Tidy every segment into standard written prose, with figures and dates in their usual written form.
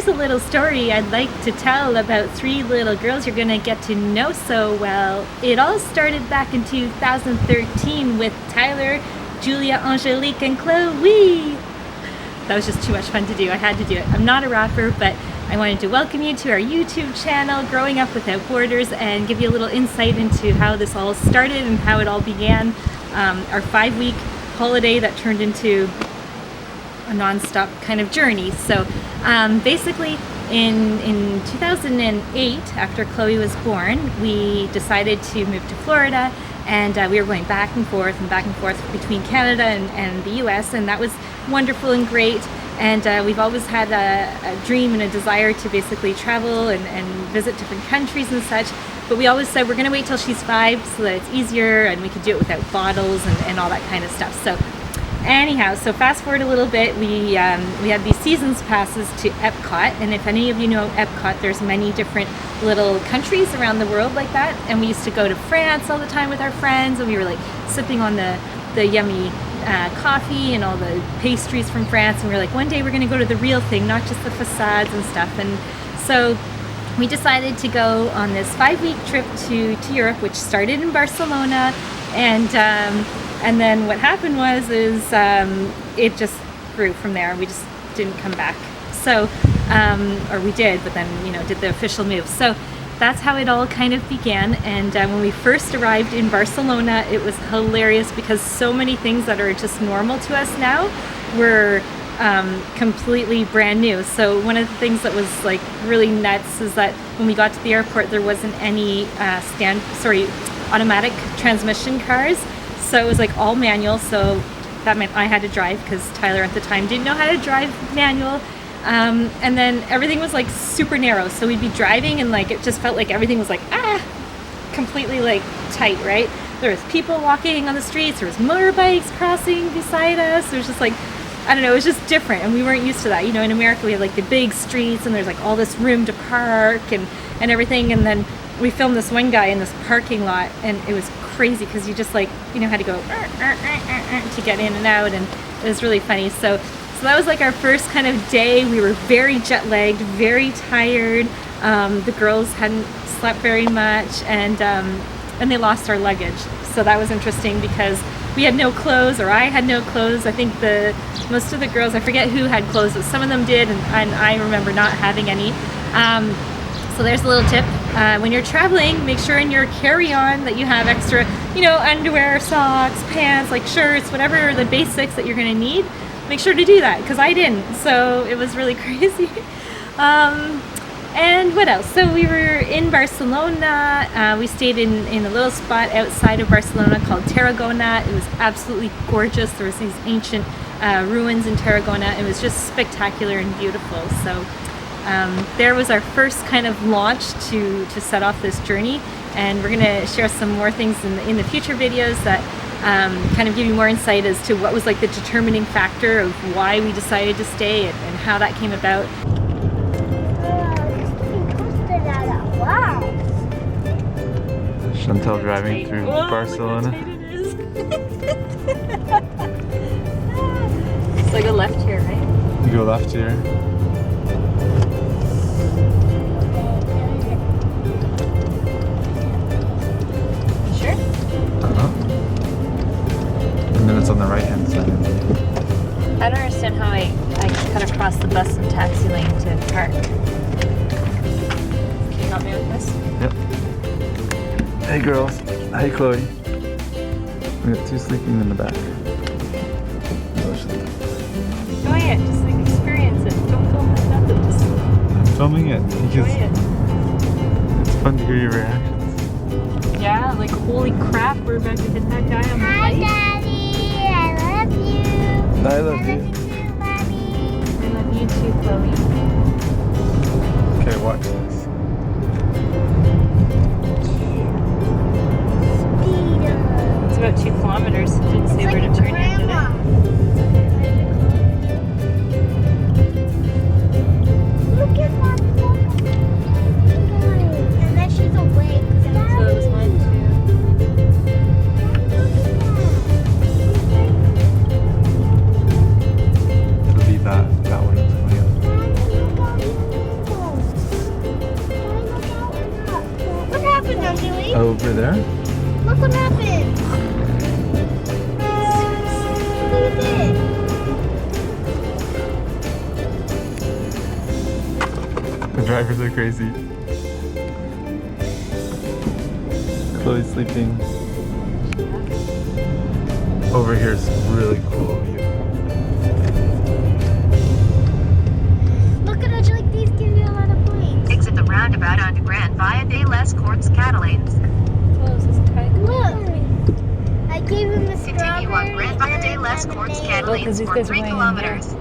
a little story I'd like to tell about three little girls you're gonna get to know so well. It all started back in 2013 with Tyler, Julia, Angelique, and Chloe. That was just too much fun to do. I had to do it. I'm not a rapper, but I wanted to welcome you to our YouTube channel, Growing Up Without Borders, and give you a little insight into how this all started and how it all began. Our 5-week holiday that turned into a non-stop kind of journey. So basically in 2008, after Chloe was born, we decided to move to Florida, and we were going back and forth between Canada and the US, and that was wonderful and great. And we've always had a dream and a desire to basically travel and visit different countries and such, but we always said we're going to wait till she's 5 so that it's easier and we could do it without bottles and all that kind of stuff. So anyhow, so fast forward a little bit, we had these seasons passes to Epcot, and if any of you know Epcot, there's many different little countries around the world like that, and we used to go to France all the time with our friends, and we were like sipping on the yummy coffee and all the pastries from France, and we were like, one day we're going to go to the real thing, not just the facades and stuff. And so we decided to go on this 5-week trip to Europe, which started in Barcelona, and then what happened was it just grew from there. We just didn't come back. So, or we did, but then, did the official move. So that's how it all kind of began. And when we first arrived in Barcelona, it was hilarious because so many things that are just normal to us now were completely brand new. So one of the things that was like really nuts is that when we got to the airport, there wasn't any automatic transmission cars. So it was like all manual, so that meant I had to drive because Tyler at the time didn't know how to drive manual. And then everything was like super narrow, so we'd be driving and like it just felt like everything was like completely like tight, right? There was people walking on the streets, there was motorbikes crossing beside us, there was just like, I don't know, it was just different, and we weren't used to that. In America we have like the big streets and there's like all this room to park and everything, and then we filmed this one guy in this parking lot, and it was crazy because you just like, had to go to get in and out, and it was really funny. So that was like our first kind of day. We were very jet lagged, very tired. The girls hadn't slept very much, and they lost our luggage. So that was interesting because we had no clothes, or I had no clothes. I think most of the girls, I forget who had clothes, but some of them did, and I remember not having any. So there's a little tip. When you're traveling, make sure in your carry-on that you have extra, underwear, socks, pants, like shirts, whatever the basics that you're going to need. Make sure to do that, because I didn't. So it was really crazy. And what else? So we were in Barcelona. We stayed in a little spot outside of Barcelona called Tarragona. It was absolutely gorgeous. There was these ancient ruins in Tarragona. It was just spectacular and beautiful. So there was our first kind of launch to set off this journey, and we're going to share some more things in the future videos that kind of give you more insight as to what was like the determining factor of why we decided to stay and how that came about. Chantal driving through Barcelona. So I go left here, right? You go left here. And then it's on the right hand side. I don't understand how I cut across the bus and taxi lane to park. Can you help me with this? Yep. Hey girls. Hey Chloe. We got 2 sleeping in the back. Enjoy it. Just like experience it. Don't film it. Nothing. Just I'm filming it because enjoy it. It's fun to hear your reactions. Yeah, like holy crap, we're about to hit that guy on the Hi, light. Daddy. I love you. I love you. Mommy. I love you too, Chloe. Okay, watch this. It's about 2 kilometers. It didn't say where to turn yet, did it? Look at that. And then she's awake. So it was 1, 2. It'll be that one that's coming up. babe. Over there? Look what happened. Look at this. The drivers are crazy. Chloe's sleeping. Over here is really cool view. Look at it, like these give you a lot of points. Exit the roundabout onto Grand Via de les Corts Catalans. Look. I gave him a strawberry. Continue on Grand Via de les Corts Catalans for 3 kilometers.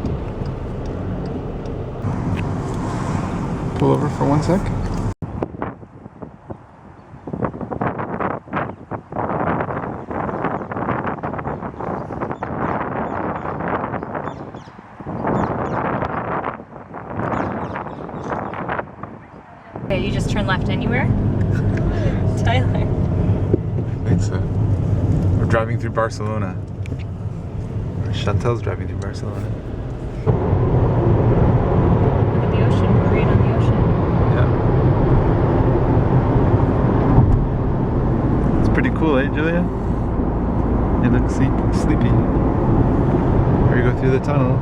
Pull over for 1 sec. Okay, you just turn left anywhere? Tyler. It's we're driving through Barcelona. Or Chantal's driving through Barcelona. Look at the ocean. We're right on the ocean. Yeah. It's pretty cool, eh, Julia? You look sleepy. Here you go through the tunnel.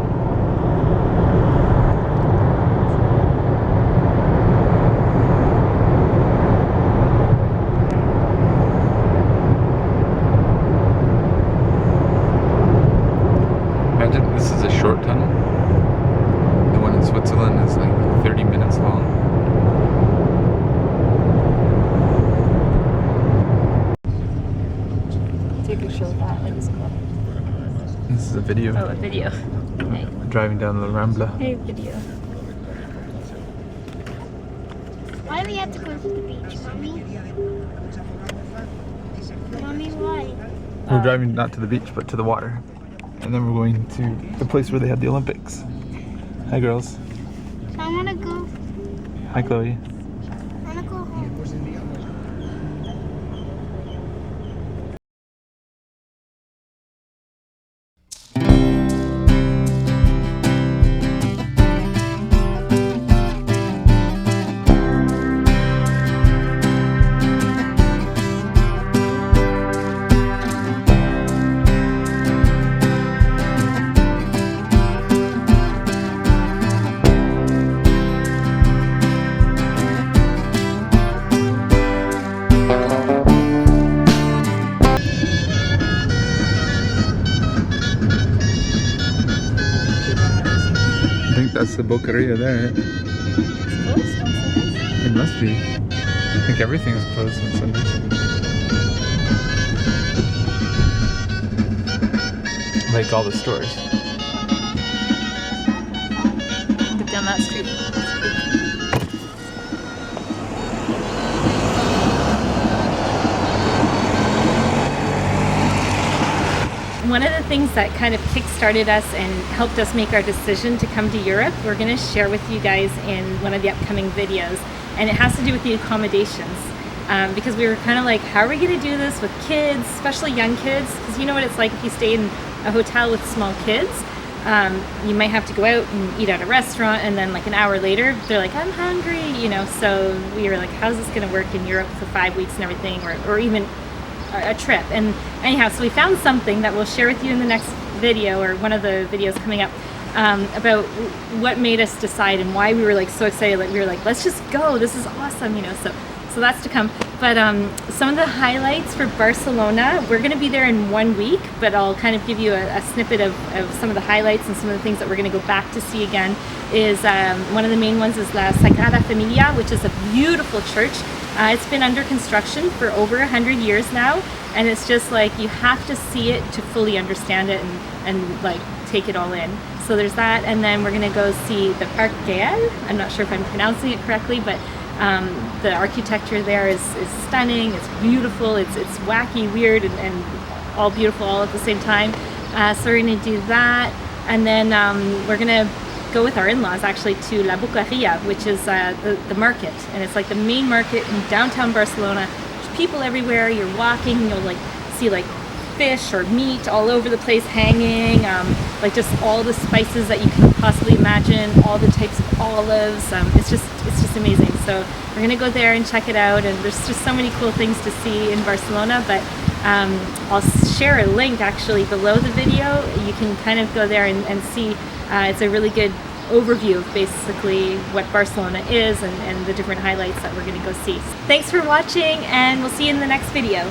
Imagine this is a short tunnel. The one in Switzerland is like 30 minutes long. Take a shot of that. That is cool. This is a video. Oh, a video. Hey. We're driving down the Rambla. Hey, video. Why do we have to go to the beach, Mommy? Mommy, why? We're driving not to the beach, but to the water. And then we're going to the place where they had the Olympics. Hi, girls. I want to go. Hi, Chloe. I want to go home. I think that's the Boqueria there. It must be. I think everything is closed on Sundays. Like all the stores. Look down that street. One of the things that kind of kick-started us and helped us make our decision to come to Europe, we're going to share with you guys in one of the upcoming videos. And it has to do with the accommodations. Because we were kind of like, how are we going to do this with kids, especially young kids? Because you know what it's like if you stay in a hotel with small kids. You might have to go out and eat at a restaurant, and then like an hour later, they're like, I'm hungry, you know. So we were like, how's this going to work in Europe for 5 weeks and everything, or even a trip? And anyhow, so we found something that we'll share with you in the next video, or one of the videos coming up, about what made us decide and why we were like so excited. Like we were like, let's just go, this is awesome, you know. So that's to come. But some of the highlights for Barcelona, we're going to be there in 1 week, but I'll kind of give you a snippet of some of the highlights and some of the things that we're going to go back to see again. Is one of the main ones is La Sagrada Familia, which is a beautiful church. It's been under construction for over 100 years now, and it's just like you have to see it to fully understand it and like take it all in. So there's that, and then we're going to go see the Parc Güell. I'm not sure if I'm pronouncing it correctly, but the architecture there is stunning. It's beautiful. It's wacky, weird, and all beautiful all at the same time. So we're going to do that, and then we're going to go with our in-laws actually to La Boqueria, which is the market, and it's like the main market in downtown Barcelona. There's people everywhere. You're walking, you'll like see like fish or meat all over the place hanging, like just all the spices that you can possibly imagine, all the types of olives. It's just amazing. So we're gonna go there and check it out, and there's just so many cool things to see in Barcelona. But I'll share a link actually below the video. You can kind of go there and see. It's a really good overview of basically what Barcelona is and the different highlights that we're going to go see. Thanks for watching, and we'll see you in the next video.